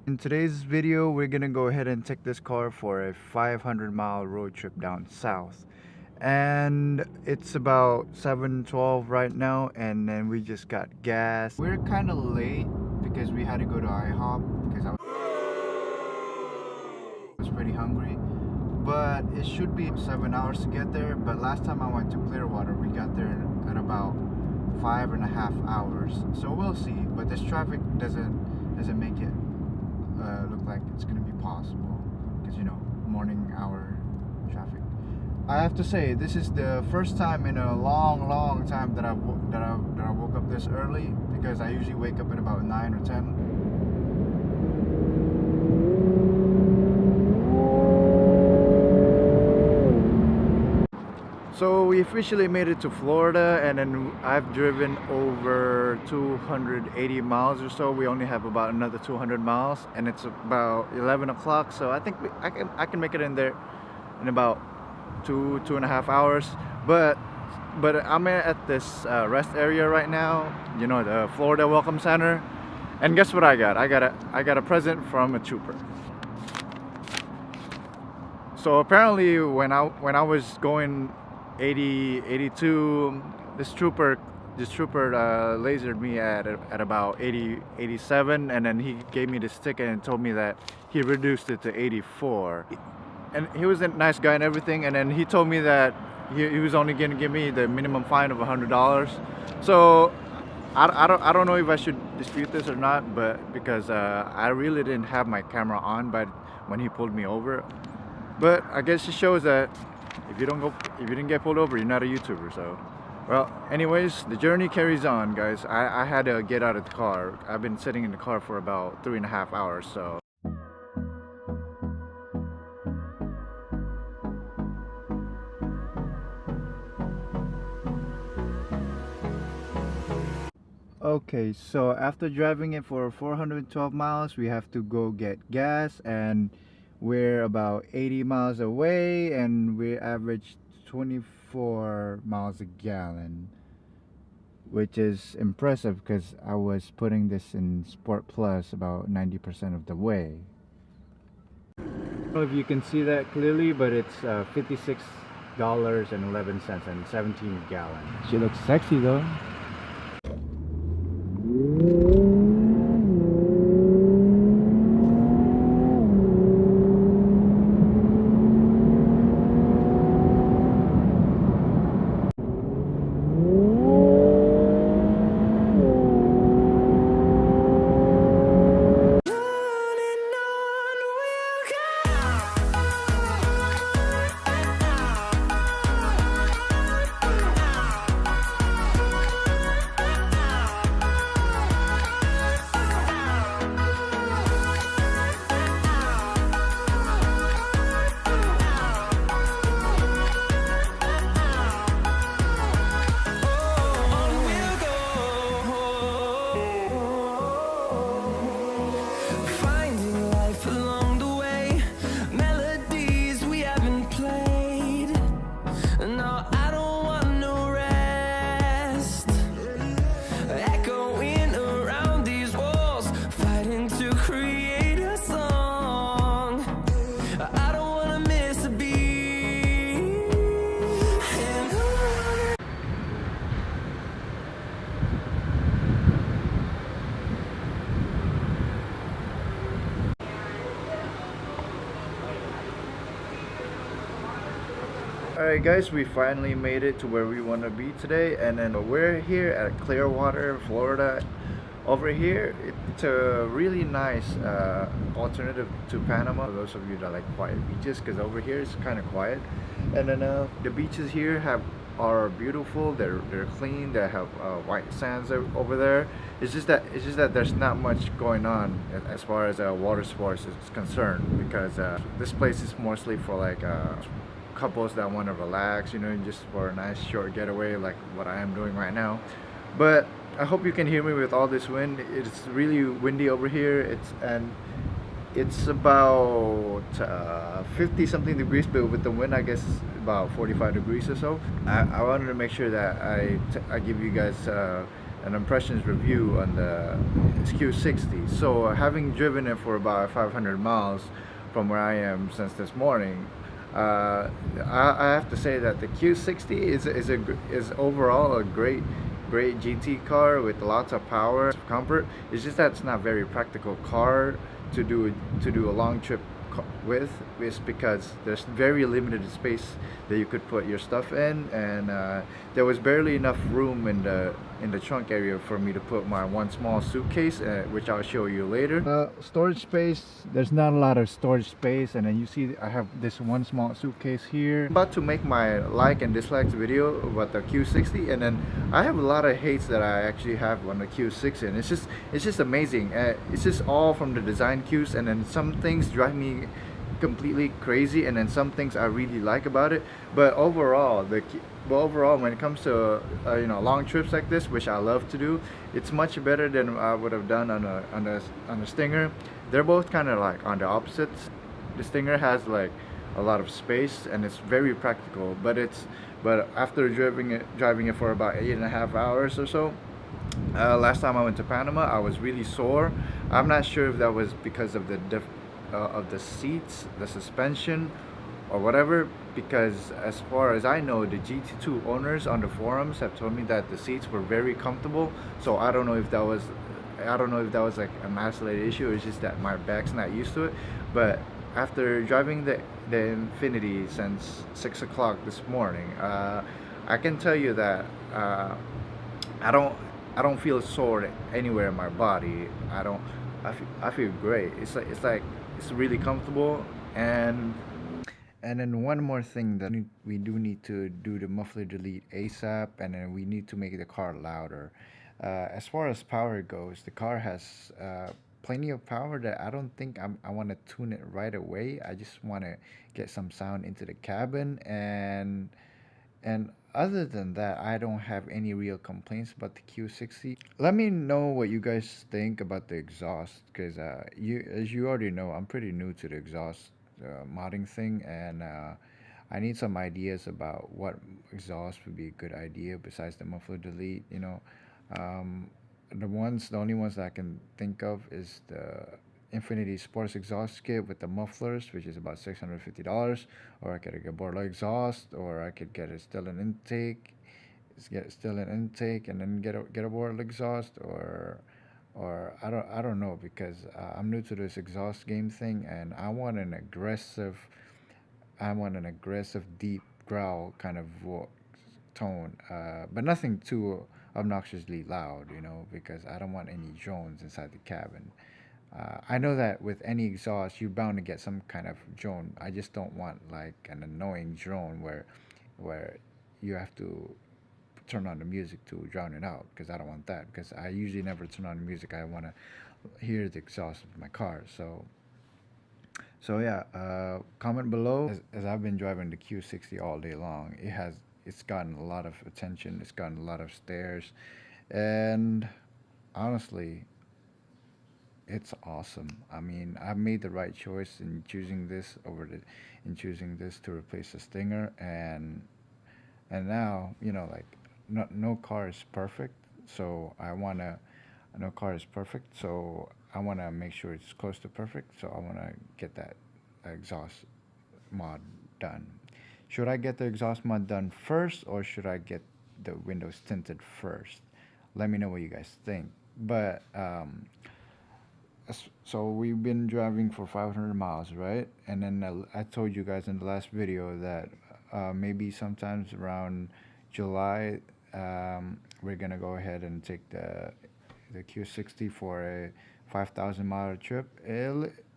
In today's video, we're gonna go ahead and take this car for a 500-mile road trip down south. And it's about 7:12 right now, and then we just got gas. We're kind of late because we had to go to IHOP because I was pretty hungry. But it should be 7 hours to get there. But last time I went to Clearwater, we got there at about 5.5 hours. So we'll see. But this traffic doesn't make it look like it's gonna be possible, because you know, morning hour traffic. I have to say, this is the first time in a long time that I woke up this early, because I usually wake up at about 9 or 10. So we officially made it to Florida, and then I've driven over 280 miles or so. We only have about another 200 miles, and it's about 11 o'clock. So I think I can make it in there in about two and a half hours. But I'm at this rest area right now. You know, the Florida Welcome Center. And guess what I got? I got a present from a trooper. So apparently, when I was going 82, this trooper lasered me at about 87, and then he gave me this ticket and told me that he reduced it to 84. And he was a nice guy and everything, and then he told me that he was only going to give me the minimum fine of $100. So I don't know if I should dispute this or not, but because I really didn't have my camera on, but when he pulled me over. But I guess it shows that if you didn't get pulled over, you're not a YouTuber. So, well, anyways, the journey carries on, guys. I had to get out of the car. I've been sitting in the car for about 3.5 hours. So. Okay, so after driving it for 412 miles, we have to go get gas, and we're about 80 miles away, and we averaged 24 miles a gallon, which is impressive because I was putting this in Sport Plus about 90% of the way. I don't know if you can see that clearly, but it's $56.11 and 17 gallons. She looks sexy though. Alright guys, we finally made it to where we want to be today, and then we're here at Clearwater, Florida. Over here, it's a really nice alternative to Panama for those of you that like quiet beaches, because over here it's kind of quiet. And then the beaches here are beautiful. They're clean. They have white sands over there. It's just that there's not much going on as far as water sports is concerned, because this place is mostly for like couples that want to relax, you know, just for a nice short getaway like what I am doing right now. But I hope you can hear me with all this wind. It's really windy over here. It's about 50 something degrees, but with the wind I guess about 45 degrees or so. I wanted to make sure that I give you guys an impressions review on the Q60. So having driven it for about 500 miles from where I am since this morning, I have to say that the Q60 is overall a great GT car with lots of power, comfort. It's just that it's not very practical car to do a long trip with, is because there's very limited space that you could put your stuff in, and there was barely enough room in the trunk area for me to put my one small suitcase, which I'll show you later. Storage space, there's not a lot of storage space, and then you see I have this one small suitcase here. I'm about to make my like and dislikes video about the Q60, and then I have a lot of hates that I actually have on the Q60, and it's just amazing. It's just all from the design cues, and then some things drive me completely crazy, and then some things I really like about it. But overall, when it comes to long trips like this, which I love to do, it's much better than I would have done on a Stinger. They're both kind of like on the opposites. The Stinger has like a lot of space and it's very practical, but after driving it for about 8.5 hours or so, last time I went to Panama, I was really sore. I'm not sure if that was because of the seats, the suspension, or whatever. Because as far as I know, the GT2 owners on the forums have told me that the seats were very comfortable. So I don't know if that was like an isolated issue. It's just that my back's not used to it. But after driving the Infiniti since 6 o'clock this morning, I can tell you that I don't feel sore anywhere in my body. I feel great. It's really comfortable. And then one more thing, that we do need to do the muffler delete ASAP, and then we need to make the car louder. As far as power goes, the car has plenty of power that I don't think I want to tune it right away. I just want to get some sound into the cabin, and other than that, I don't have any real complaints about the Q60. Let me know what you guys think about the exhaust, because as you already know, I'm pretty new to the exhaust modding thing, and I need some ideas about what exhaust would be a good idea besides the muffler delete. Um, the only ones that I can think of is the Infiniti Sports exhaust kit with the mufflers, which is about $650, or I could get a Borla exhaust, or I could get a still an intake, and then get a Borla exhaust, or I don't know, because I'm new to this exhaust game thing, and I want an aggressive deep growl kind of tone, but nothing too obnoxiously loud, because I don't want any drones inside the cabin. I know that with any exhaust, you're bound to get some kind of drone. I just don't want like an annoying drone where you have to turn on the music to drown it out, because I don't want that, because I usually never turn on the music. I want to hear the exhaust of my car. So yeah, comment below. As I've been driving the Q60 all day long, it's gotten a lot of attention. It's gotten a lot of stares, and honestly, it's awesome. I mean, I've made the right choice in choosing this to replace the Stinger, and now, like, no car is perfect. So no car is perfect. So I want to make sure it's close to perfect. So I want to get that exhaust mod done. Should I get the exhaust mod done first, or should I get the windows tinted first? Let me know what you guys think. But so we've been driving for 500 miles, right? And then I told you guys in the last video that maybe sometimes around July, we're gonna go ahead and take the Q60 for a 5,000-mile trip.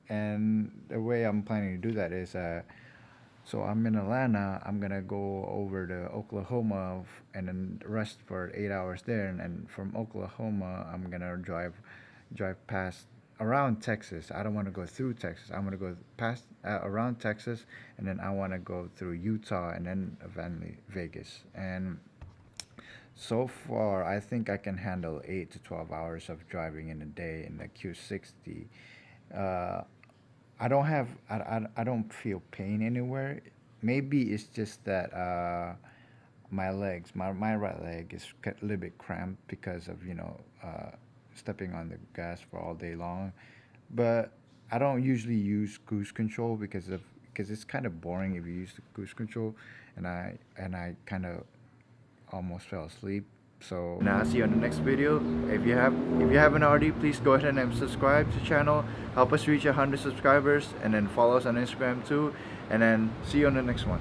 And the way I'm planning to do that is, so I'm in Atlanta. I'm gonna go over to Oklahoma and then rest for 8 hours there, and from Oklahoma, I'm gonna drive past around Texas. I don't want to go through Texas. I'm gonna go past around Texas, and then I want to go through Utah, and then eventually Vegas. And so far, I think I can handle 8 to 12 hours of driving in a day in the Q60. Uh, I don't feel pain anywhere. Maybe it's just that my legs, my right leg is a little bit cramped because of stepping on the gas for all day long. But I don't usually use cruise control because it's kind of boring if you use the cruise control, and I kind of almost fell asleep. So now I'll see you on the next video. If you haven't already, please go ahead and subscribe to the channel. Help us reach 100 subscribers, and then follow us on Instagram too. And then see you on the next one.